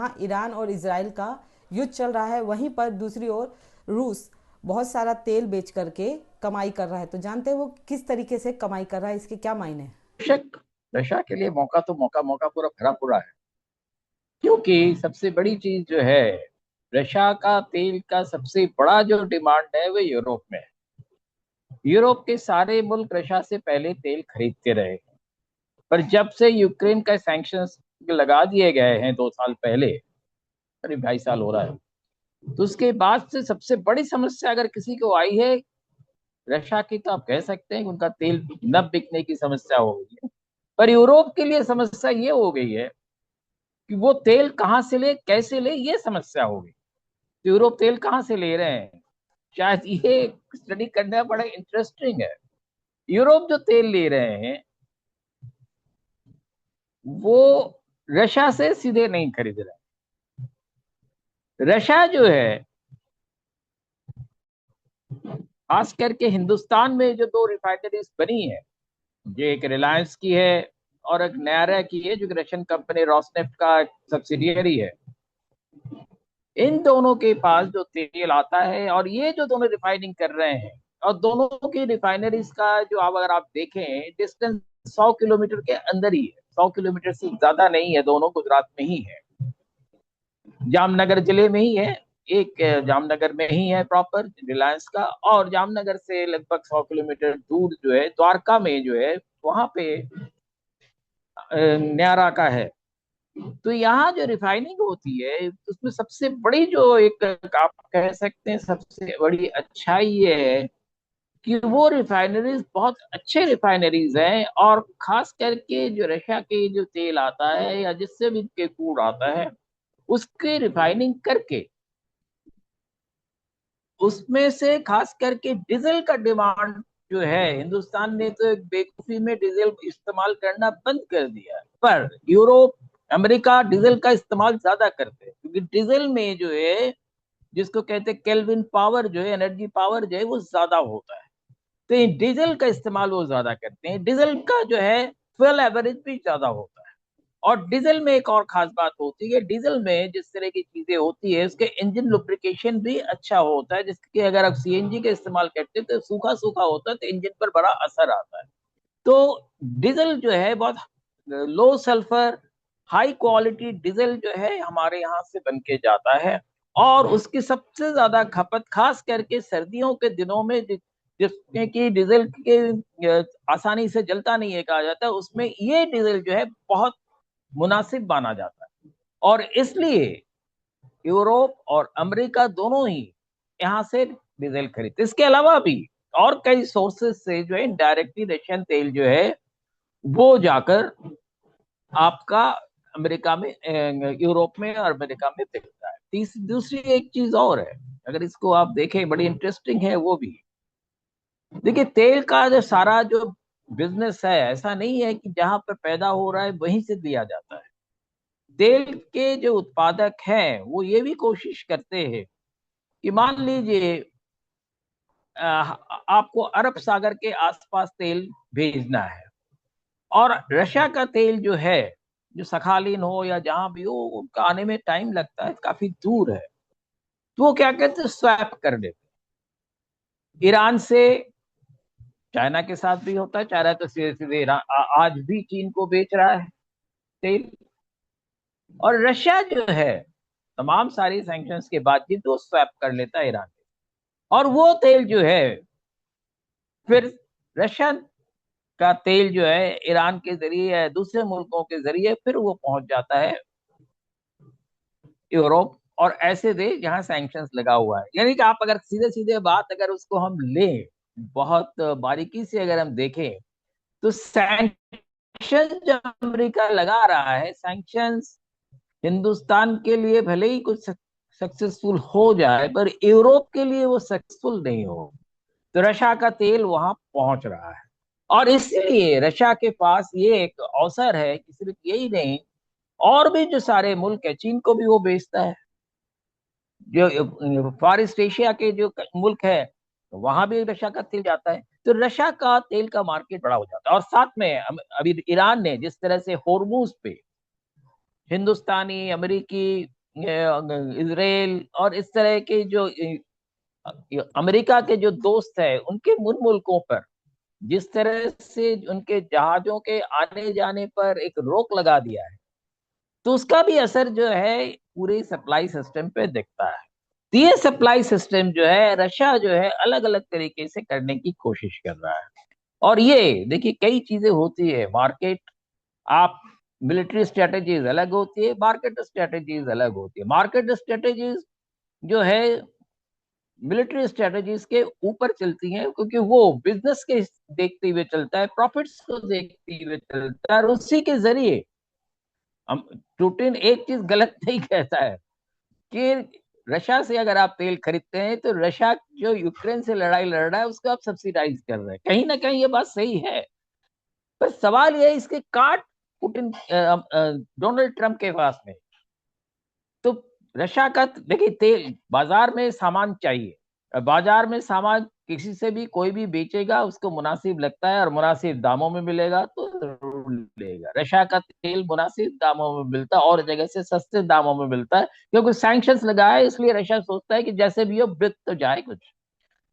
जहां ईरान और इजराइल का युद्ध चल रहा है, वहीं पर दूसरी ओर रूस बहुत सारा तेल बेच करके कमाई कर रहा है। तो जानते हैं वो किस तरीके से कमाई कर रहा है, इसके क्या मायने हैं? बेशक रशिया के लिए मौका तो मौका मौका पूरा भरा पूरा है। क्योंकि सबसे बड़ी चीज जो है, रशिया का तेल का सबसे बड़ा जो डिमांड है वो यूरोप में है। यूरोप के सारे मुल्क रशिया से पहले तेल खरीदते रहे, पर जब से यूक्रेन का सैंक्शंस लगा दिए गए हैं 2 साल पहले, करीब 2.5 साल हो रहा है, तो उसके बाद से सबसे बड़ी समस्या अगर किसी को आई है रशिया की, तो आप कह सकते हैं कि उनका तेल न बिकने की समस्या हो गई है। पर यूरोप के लिए समस्या ये हो गई है कि वो तेल कहाँ से ले, कैसे ले, ये समस्या हो गई। तो यूरोप तेल कहाँ से ले रहे हैं, शायद ये स्टडी करना बड़ा इंटरेस्टिंग है। यूरोप जो तेल ले रहे हैं वो रशिया से सीधे नहीं खरीद रहे। रशिया जो है, खास करके हिंदुस्तान में जो 2 रिफाइनरीज बनी है, जो एक रिलायंस की है और एक नयारा की है, जो रशियन कंपनी रॉसनेफ्ट का सब्सिडियरी है, इन दोनों के पास जो तेल आता है, और ये जो दोनों रिफाइनिंग कर रहे हैं, और दोनों की रिफाइनरीज का जो आप अगर आप देखें डिस्टेंस 100 किलोमीटर के अंदर ही है, 100 किलोमीटर से ज्यादा नहीं है, दोनों गुजरात में ही है, जामनगर जिले में ही है। एक जामनगर में ही है प्रॉपर रिलायंस का, और जामनगर से लगभग 100 किलोमीटर दूर जो है द्वारका में जो है, वहां पे न्यारा का है। तो यहाँ जो रिफाइनिंग होती है उसमें सबसे बड़ी जो एक आप कह सकते हैं सबसे बड़ी अच्छाई ये है कि वो रिफाइनरीज बहुत अच्छे रिफाइनरीज हैं, और खास करके जो रशिया के जो तेल आता है या जिससे भी के क्रूड आता है, उसके रिफाइनिंग करके उसमें से खास करके डीजल का डिमांड जो है, हिंदुस्तान ने तो एक बेवकूफी में डीजल इस्तेमाल करना बंद कर दिया है, पर यूरोप अमेरिका डीजल का इस्तेमाल ज्यादा करते हैं, क्योंकि डीजल में जो है, जिसको कहते हैं केल्विन पावर जो है, एनर्जी पावर जो है वो ज्यादा होता है। तो ये डीजल का इस्तेमाल वो ज्यादा करते हैं, डीजल का जो है फ्यूल एवरेज भी ज्यादा होता है। और डीजल में एक और खास बात होती है, डीजल में जिस तरह की चीजें होती है उसके इंजन लुब्रिकेशन भी अच्छा होता है, जिसके अगर आप सीएनजी का इस्तेमाल करते हैं तो सूखा सूखा होता है, तो इंजन पर बड़ा असर आता है। तो डीजल जो है बहुत लो सल्फर हाई क्वालिटी डीजल जो है हमारे यहाँ से बन के जाता है, और उसकी सबसे ज्यादा खपत खास करके सर्दियों के दिनों में, जिसमें कि डीजल के आसानी से जलता नहीं है कहा जाता है, उसमें ये डीजल जो है बहुत मुनासिब माना जाता है। और इसलिए यूरोप और अमेरिका दोनों ही यहाँ से डीजल खरीदते। इसके अलावा भी और कई सोर्सेज से जो है डायरेक्टली रशियन तेल जो है वो जाकर आपका अमेरिका में यूरोप में और अमेरिका में बिकता है। दूसरी एक चीज और है, अगर इसको आप देखें बड़ी इंटरेस्टिंग है वो भी। देखिए तेल का जो सारा जो बिजनेस है, ऐसा नहीं है कि जहां पर पैदा हो रहा है वहीं से दिया जाता है। तेल के जो उत्पादक हैं वो ये भी कोशिश करते हैं कि मान लीजिए आपको अरब सागर के आसपास तेल भेजना है, और रशिया का तेल जो है, जो सखालीन हो या जहां भी हो, उनका आने में टाइम लगता है, काफी दूर है। तो वो क्या कहते हैं, स्वैप कर देते हैं ईरान से। चाइना के साथ भी होता है, चाइना तो सीधे सीधे आज भी चीन को बेच रहा है तेल। और रशिया जो है तमाम सारी सैंक्शंस के बावजूद वो स्वैप कर लेता है ईरान से, और वो तेल जो है फिर रशिया का तेल जो है ईरान के जरिए या दूसरे मुल्कों के जरिए फिर वो पहुंच जाता है यूरोप और ऐसे देश जहां सैंक्शंस लगा हुआ है। यानी कि आप अगर सीधे सीधे बात अगर उसको हम लें, बहुत बारीकी से अगर हम देखें, तो सैंक्शन जो अमेरिका लगा रहा है, सैंक्शंस हिंदुस्तान के लिए भले ही कुछ सक्सेसफुल हो जाए, पर यूरोप के लिए वो सक्सेसफुल नहीं हो। तो रशिया का तेल वहां पहुंच रहा है, और इसलिए रशिया के पास ये एक अवसर है कि सिर्फ यही नहीं, और भी जो सारे मुल्क है, चीन को भी वो बेचता है, जो फार ईस्ट एशिया के जो मुल्क है, तो वहां भी रशिया का तेल जाता है। तो रशिया का तेल का मार्केट बड़ा हो जाता है। और साथ में अभी ईरान ने जिस तरह से होर्मुज पे हिंदुस्तानी, अमेरिकी इसराइल और इस तरह के जो अमेरिका के जो दोस्त है, उनके उन मुल्कों पर जिस तरह से उनके जहाजों के आने जाने पर एक रोक लगा दिया है, तो उसका भी असर जो है पूरे सप्लाई सिस्टम पे दिखता है। तो ये सप्लाई सिस्टम जो है रशिया जो है अलग अलग तरीके से करने की कोशिश कर रहा है। और ये देखिए कई चीजें होती है मार्केट, आप मिलिट्री स्ट्रेटेजीज अलग होती है, मार्केट स्ट्रेटेजीज अलग होती है। मार्केट स्ट्रेटेजीज जो है मिलिट्री स्ट्रेटेजीज के ऊपर चलती हैं, क्योंकि वो बिजनेस के देखते हुए चलता है, प्रॉफिट्स को देखते हुए चलता है, और उसी के जरिए हम पुतिन एक चीज गलत नहीं कहता है कि रशिया से अगर आप तेल खरीदते हैं तो रशिया जो यूक्रेन से लड़ाई लड़ रहा है उसको आप सब्सिडाइज कर रहे हैं। कहीं ना कहीं ये बात सही है, पर सवाल ये है इसके काट पुतिन डोनाल्ड ट्रंप के पास में। तो रशिया का देखिए तेल बाजार में सामान चाहिए, बाजार में सामान किसी से भी कोई भी बेचेगा उसको मुनासिब लगता है और मुनासिब दामों में मिलेगा तो जरूर लेगा। रशिया का तेल मुनासिब दामों में मिलता है और जगह से सस्ते दामों में मिलता है, क्योंकि सैंक्शंस लगा है, इसलिए रशिया सोचता है कि जैसे भी हो बिक तो जाए कुछ।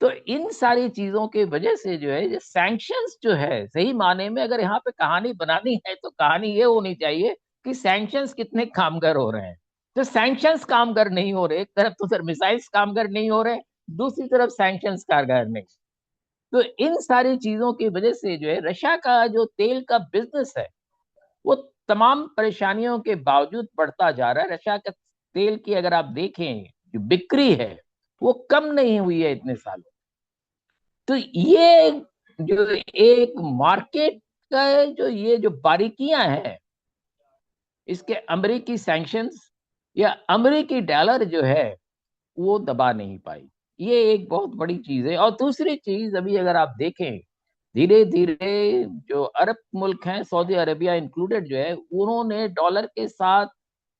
तो इन सारी चीजों के वजह से जो है ये सैंक्शंस जो है सही माने में अगर यहाँ पे कहानी बनानी है तो कहानी ये होनी चाहिए कि सैंक्शंस कितने कामगर हो रहे हैं। तो सैंक्शंस कामगर नहीं हो रहे, एक तरफ तो सर मिसाइल्स कामगर नहीं हो रहे, दूसरी तरफ सैंक्शंस कारगर नहीं। तो इन सारी चीजों की वजह से जो है रशिया का जो तेल का बिजनेस है वो तमाम परेशानियों के बावजूद बढ़ता जा रहा है। रशिया का तेल की अगर आप देखें जो बिक्री है वो कम नहीं हुई है इतने सालों। तो ये जो एक मार्केट का जो ये जो बारीकियां हैं, इसके अमेरिकी सैंक्शंस या अमेरिकी डॉलर जो है वो दबा नहीं पाई। ये एक बहुत बड़ी चीज है। और दूसरी चीज अभी अगर आप देखें धीरे धीरे जो अरब मुल्क हैं, सऊदी अरेबिया इंक्लूडेड जो है, उन्होंने डॉलर के साथ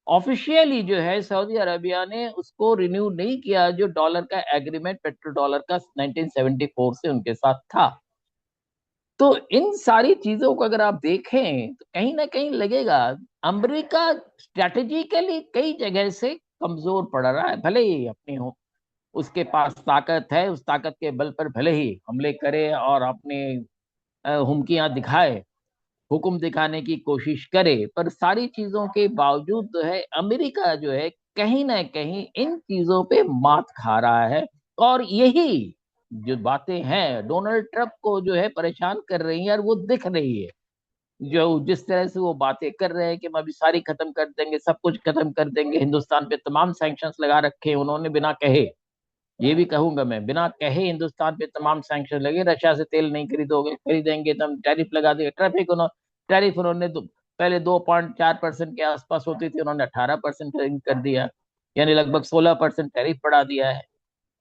ऑफिशियली जो है सऊदी अरेबिया ने उसको रिन्यू नहीं किया जो डॉलर का एग्रीमेंट पेट्रो डॉलर का 1974 से उनके साथ था। तो इन सारी चीजों को अगर आप देखें तो कहीं ना कहीं लगेगा अमेरिका स्ट्रेटेजिकली कई जगह से कमजोर पड़ रहा है। भले ही अपनी हो उसके पास ताकत है, उस ताकत के बल पर भले ही हमले करे और अपने हुमकियां दिखाए, हुक्म दिखाने की कोशिश करे, पर सारी चीजों के बावजूद जो है अमेरिका जो है कहीं ना कहीं इन चीजों पे मात खा रहा है। और यही जो बातें हैं डोनाल्ड ट्रंप को जो है परेशान कर रही हैं और वो दिख रही है। जो जिस तरह से वो बातें कर रहे हैं कि हम अभी सारी खत्म कर देंगे, सब कुछ खत्म कर देंगे, हिंदुस्तान पे तमाम सैंक्शंस लगा रखे हैं उन्होंने बिना कहे। ये भी कहूंगा मैं, बिना कहे हिंदुस्तान पे तमाम सैंक्शन लगे, रशिया से तेल नहीं खरीदोगे, खरीदेंगे तो हम टैरिफ लगा देंगे। टैरिफ उन्होंने पहले 2.4% के आसपास होती थी, उन्होंने 18% कर दिया, यानी लगभग 16% टैरिफ बढ़ा दिया है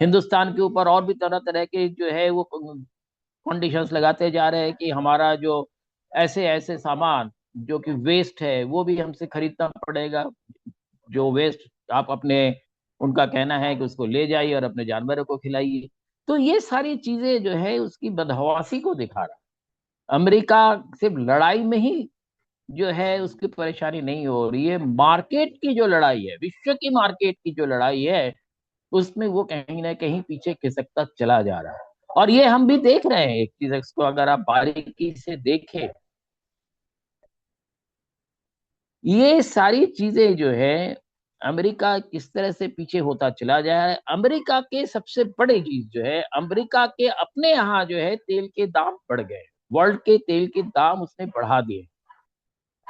हिंदुस्तान के ऊपर। और भी तरह तरह के जो है वो कंडीशंस लगाते जा रहे हैं कि हमारा जो ऐसे ऐसे सामान जो कि वेस्ट है वो भी हमसे खरीदना पड़ेगा। जो वेस्ट आप अपने, उनका कहना है कि उसको ले जाइए और अपने जानवरों को खिलाइए। तो ये सारी चीजें जो है उसकी बदहवासी को दिखा रहा है। अमेरिका सिर्फ लड़ाई में ही जो है उसकी परेशानी नहीं हो रही है, मार्केट की जो लड़ाई है, विश्व की मार्केट की जो लड़ाई है, उसमें वो कहीं ना कहीं पीछे खिसकता चला जा रहा है। और ये हम भी देख रहे हैं एक चीज, इसको अगर आप बारीकी से देखें, ये सारी चीजें जो है अमेरिका किस तरह से पीछे होता चला जा रहा है। अमेरिका के सबसे बड़े चीज जो है, अमेरिका के अपने यहाँ जो है तेल के दाम बढ़ गए, वर्ल्ड के तेल के दाम उसने बढ़ा दिए,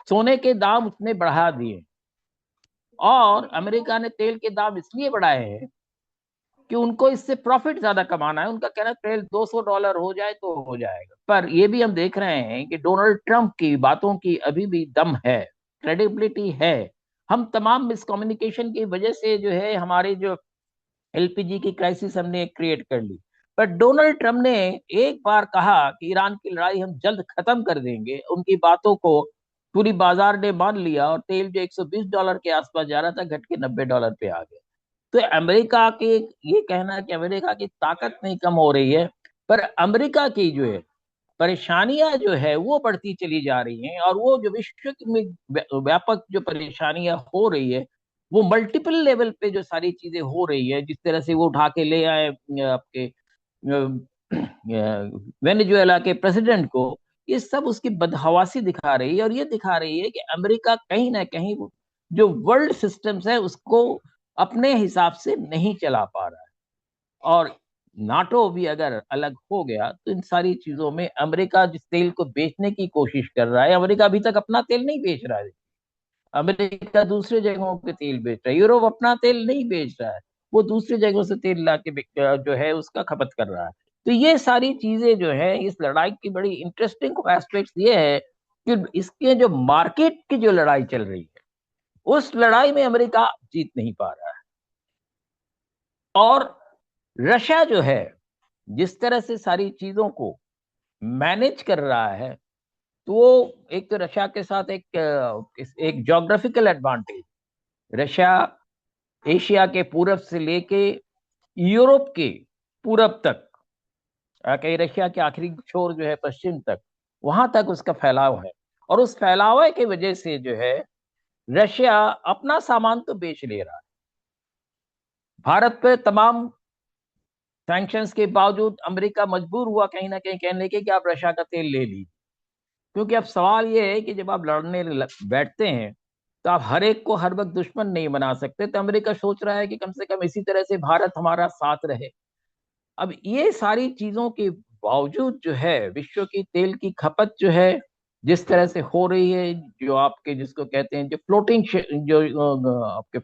सोने के दाम उसने बढ़ा दिए। और अमेरिका ने तेल के दाम इसलिए बढ़ाए हैं कि उनको इससे प्रॉफिट ज्यादा कमाना है। उनका कहना है तेल $200 हो जाए तो हो जाएगा। पर ये भी हम देख रहे हैं कि डोनाल्ड ट्रंप की बातों की अभी भी दम है, क्रेडिबिलिटी है। हम तमाम मिसकम्युनिकेशन की वजह से जो है हमारे जो एलपीजी की क्राइसिस हमने क्रिएट कर ली। पर डोनाल्ड ट्रंप ने एक बार कहा कि ईरान की लड़ाई हम जल्द खत्म कर देंगे, उनकी बातों को पूरी बाजार ने मान लिया और तेल जो $120 के आसपास जा रहा था घट के $90 पे आ गया। तो अमेरिका के ये कहना है कि अमेरिका की ताकत नहीं कम हो रही है, पर अमेरिका की जो है परेशानियां जो है वो बढ़ती चली जा रही हैं। और वो जो विश्व में व्यापक जो परेशानियां हो रही है वो मल्टीपल लेवल पे जो सारी चीजें हो रही है, जिस तरह से वो उठा के ले आए आपके वेनेजुएला के प्रेसिडेंट को, ये सब उसकी बदहवासी दिखा रही है। और ये दिखा रही है कि अमेरिका कहीं ना कहीं जो वर्ल्ड सिस्टम्स है उसको अपने हिसाब से नहीं चला पा रहा है। और नाटो भी अगर अलग हो गया तो इन सारी चीजों में अमेरिका जिस तेल को बेचने की कोशिश कर रहा है, अमेरिका अभी तक अपना तेल नहीं बेच रहा है। अमेरिका दूसरे जगहों पे तेल बेच रहा है, यूरोप अपना तेल नहीं बेच रहा है, वो दूसरी जगहों से तेल ला के जो है उसका खपत कर रहा है। तो ये सारी चीजें जो है इस लड़ाई की बड़ी इंटरेस्टिंग एस्पेक्ट्स ये है कि इसके जो मार्केट की जो लड़ाई चल रही है, उस लड़ाई में अमेरिका जीत नहीं पा रहा है। और रशिया जो है जिस तरह से सारी चीजों को मैनेज कर रहा है, तो वो एक तो रशिया के साथ एक ज्योग्राफिकल एडवांटेज, रशिया एशिया के पूरब से लेके यूरोप के पूरब तक, कहीं रशिया के आखिरी छोर जो है पश्चिम तक, वहां तक उसका फैलाव है। और उस फैलाव की वजह से जो है रशिया अपना सामान तो बेच ले रहा है। भारत पे तमाम सैंक्शंस के बावजूद अमेरिका मजबूर हुआ कहीं ना कहीं कहने के कि आप रशिया का तेल ले लीजिए। क्योंकि अब सवाल ये है कि जब आप लड़ने बैठते हैं तो आप हर एक को हर वक्त दुश्मन नहीं बना सकते। तो अमेरिका सोच रहा है कि कम से कम इसी तरह से भारत हमारा साथ रहे। अब ये सारी चीजों के बावजूद जो है विश्व की तेल की खपत जो है जिस तरह से हो रही है, जो आपके जिसको कहते हैं जो फ्लोटिंग जो आपके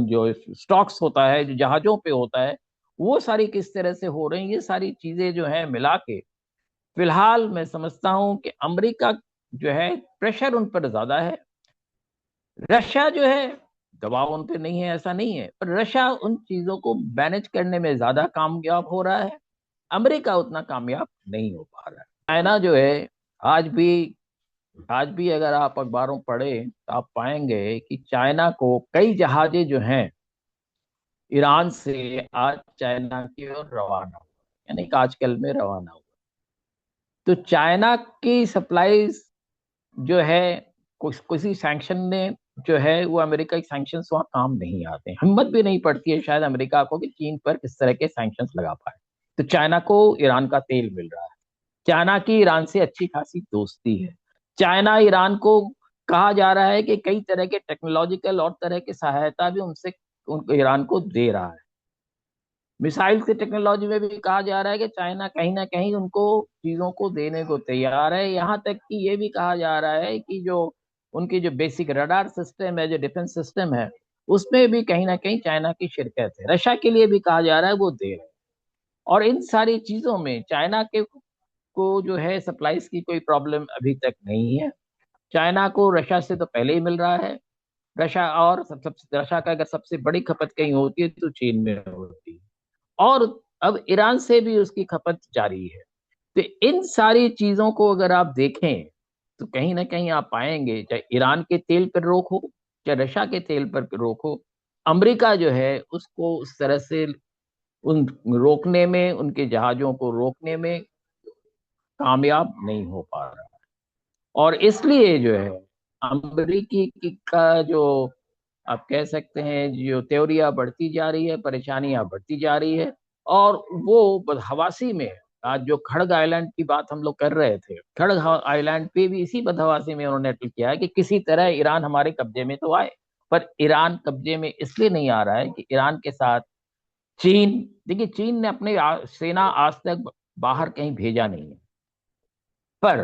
जो स्टॉक्स होता है, जो जहाजों पे होता है, वो सारी किस तरह से हो रही है, ये सारी चीजें जो है मिला के फिलहाल मैं समझता हूं कि अमेरिका जो है प्रेशर उन पर ज्यादा है। रशिया जो है दबाव उन पे नहीं है, ऐसा नहीं है, पर रशिया उन चीजों को मैनेज करने में ज्यादा कामयाब हो रहा है, अमेरिका उतना कामयाब नहीं हो पा रहा है। चाइना जो है आज भी आज भी अगर आप अखबारों पढ़े तो आप पाएंगे कि चाइना को कई जहाजें जो हैं ईरान से आज चाइना की ओर रवाना हुआ, यानी कि आजकल में रवाना हुआ। तो चाइना की सप्लाईज जो है कुछ किसी सैंक्शन ने जो है वो अमेरिका के सैंक्शंस वहां काम नहीं आते, हिम्मत भी नहीं पड़ती है शायद अमेरिका को कि चीन पर किस तरह के सैंक्शंस लगा पाए। तो चाइना को ईरान का तेल मिल रहा है, चाइना की ईरान से अच्छी खासी दोस्ती है। चाइना ईरान को कहा जा रहा है कि कई तरह के टेक्नोलॉजिकल और तरह की सहायता भी उनसे उनको ईरान को दे रहा है। मिसाइल की टेक्नोलॉजी में भी कहा जा रहा है कि चाइना कहीं ना कहीं उनको चीजों को देने को तैयार है। यहाँ तक कि ये भी कहा जा रहा है कि जो उनकी जो बेसिक रडार सिस्टम है, जो डिफेंस सिस्टम है, उसमें भी कहीं ना कहीं चाइना की शिरकत है। रशिया के लिए भी कहा जा रहा है वो दे रहे हैं। और इन सारी चीजों में चाइना के को जो है सप्लाईज की कोई प्रॉब्लम अभी तक नहीं है। चाइना को रशिया से तो पहले ही मिल रहा है। रशिया और रशिया का अगर सबसे बड़ी खपत कहीं होती है तो चीन में होती है। और अब ईरान से भी उसकी खपत जारी है। तो इन सारी चीजों को अगर आप देखें तो कहीं ना कहीं आप पाएंगे, चाहे ईरान के तेल पर रोक हो चाहे रशिया के तेल पर रोक हो, अमेरिका जो है उसको उस तरह से उन रोकने में, उनके जहाजों को रोकने में कामयाब नहीं हो पा रहा। और इसलिए जो है अमेरिकी का जो आप कह सकते हैं जो त्योरियां बढ़ती जा रही है, परेशानियां बढ़ती जा रही है। और वो बदहवासी में आज जो खड़ग आइलैंड की बात हम लोग कर रहे थे, खड़ग आइलैंड पे भी इसी बदहवासी में उन्होंने किया है कि किसी तरह ईरान हमारे कब्जे में तो आए। पर ईरान कब्जे में इसलिए नहीं आ रहा है कि ईरान के साथ चीन, देखिए चीन ने अपनी सेना आज तक बाहर कहीं भेजा नहीं है, पर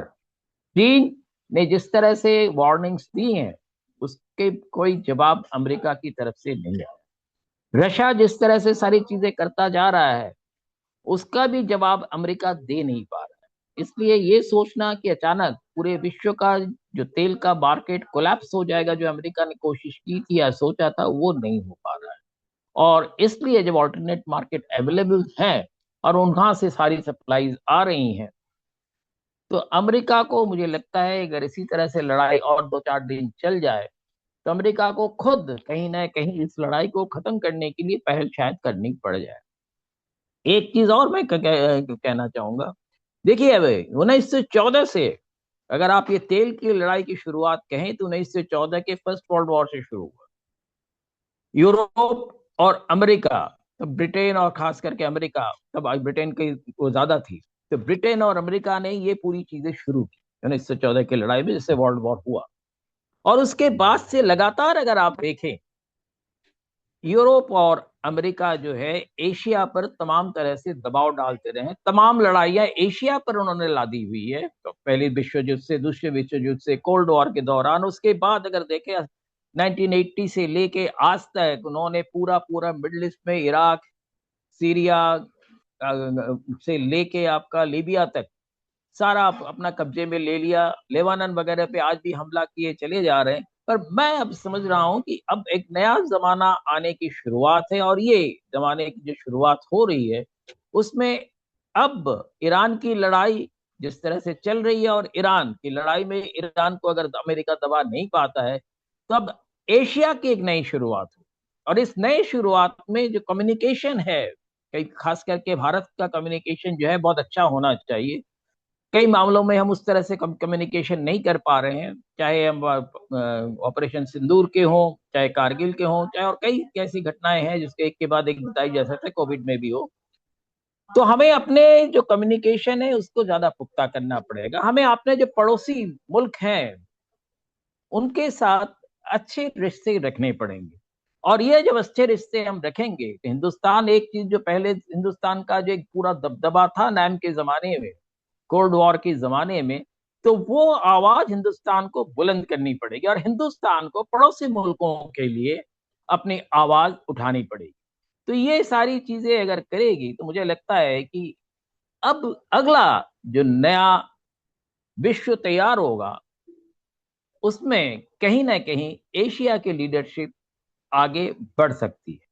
चीन ने जिस तरह से वार्निंग्स दी हैं उसके कोई जवाब अमेरिका की तरफ से नहीं आया। रशिया जिस तरह से सारी चीजें करता जा रहा है उसका भी जवाब अमेरिका दे नहीं पा रहा है। इसलिए ये सोचना कि अचानक पूरे विश्व का जो तेल का मार्केट कोलैप्स हो जाएगा, जो अमेरिका ने कोशिश की थी या सोचा था, वो नहीं हो पा रहा है। और इसलिए जब ऑल्टरनेट मार्केट अवेलेबल है और वहां से सारी सप्लाईज आ रही हैं, तो अमेरिका को मुझे लगता है अगर इसी तरह से लड़ाई और 2-4 दिन चल जाए तो अमेरिका को खुद कहीं ना कहीं इस लड़ाई को खत्म करने के लिए पहल शायद करनी पड़ जाए। एक चीज और मैं कहना चाहूंगा, देखिए अब 1914 से अगर आप ये तेल की लड़ाई की शुरुआत कहें तो 1914 के फर्स्ट वर्ल्ड वॉर से शुरू हुआ। यूरोप और अमेरिका, तो ब्रिटेन और खास करके अमेरिका, तब ब्रिटेन की वो ज्यादा थी, तो ब्रिटेन और अमेरिका ने ये पूरी चीजें शुरू की 1914 की लड़ाई में, जिससे वर्ल्ड वॉर हुआ। और उसके बाद से लगातार अगर आप देखें, यूरोप और अमेरिका जो है एशिया पर तमाम तरह से दबाव डालते रहे। तमाम लड़ाइयां एशिया पर उन्होंने लादी हुई है, तो पहले विश्व युद्ध से, दूसरे विश्व युद्ध से, कोल्ड वॉर के दौरान, उसके बाद अगर देखें 1980 से लेके आज तक उन्होंने पूरा पूरा मिडिल ईस्ट में इराक, सीरिया से लेके आपका लीबिया तक सारा अपना कब्जे में ले लिया। लेबानन वगैरह पे आज भी हमला किए चले जा रहे हैं। पर मैं अब समझ रहा हूं कि अब एक नया जमाना आने की शुरुआत है, और ये जमाने की जो शुरुआत हो रही है उसमें अब ईरान की लड़ाई जिस तरह से चल रही है, और ईरान की लड़ाई में ईरान को अगर अमेरिका दबा नहीं पाता है, तो अब एशिया की एक नई शुरुआत हो। और इस नई शुरुआत में जो कम्युनिकेशन है, कई खास करके भारत का कम्युनिकेशन जो है बहुत अच्छा होना चाहिए। कई मामलों में हम उस तरह से कम्युनिकेशन नहीं कर पा रहे हैं, चाहे हम ऑपरेशन सिंदूर के हों, चाहे कारगिल के हों, चाहे और कई ऐसी घटनाएं हैं जिसके एक के बाद एक बताई जा सकता है, कोविड में भी हो। तो हमें अपने जो कम्युनिकेशन है उसको ज्यादा पुख्ता करना पड़ेगा। हमें अपने जो पड़ोसी मुल्क हैं उनके साथ अच्छे रिश्ते रखने पड़ेंगे। और ये जब अच्छे रिश्ते हम रखेंगे तो हिंदुस्तान, एक चीज जो पहले हिंदुस्तान का जो एक पूरा दबदबा था नाम के जमाने में, कोल्ड वॉर के जमाने में, तो वो आवाज हिंदुस्तान को बुलंद करनी पड़ेगी, और हिंदुस्तान को पड़ोसी मुल्कों के लिए अपनी आवाज उठानी पड़ेगी। तो ये सारी चीजें अगर करेगी तो मुझे लगता है कि अब अगला जो नया विश्व तैयार होगा उसमें कहीं ना कहीं एशिया की लीडरशिप आगे बढ़ सकती है।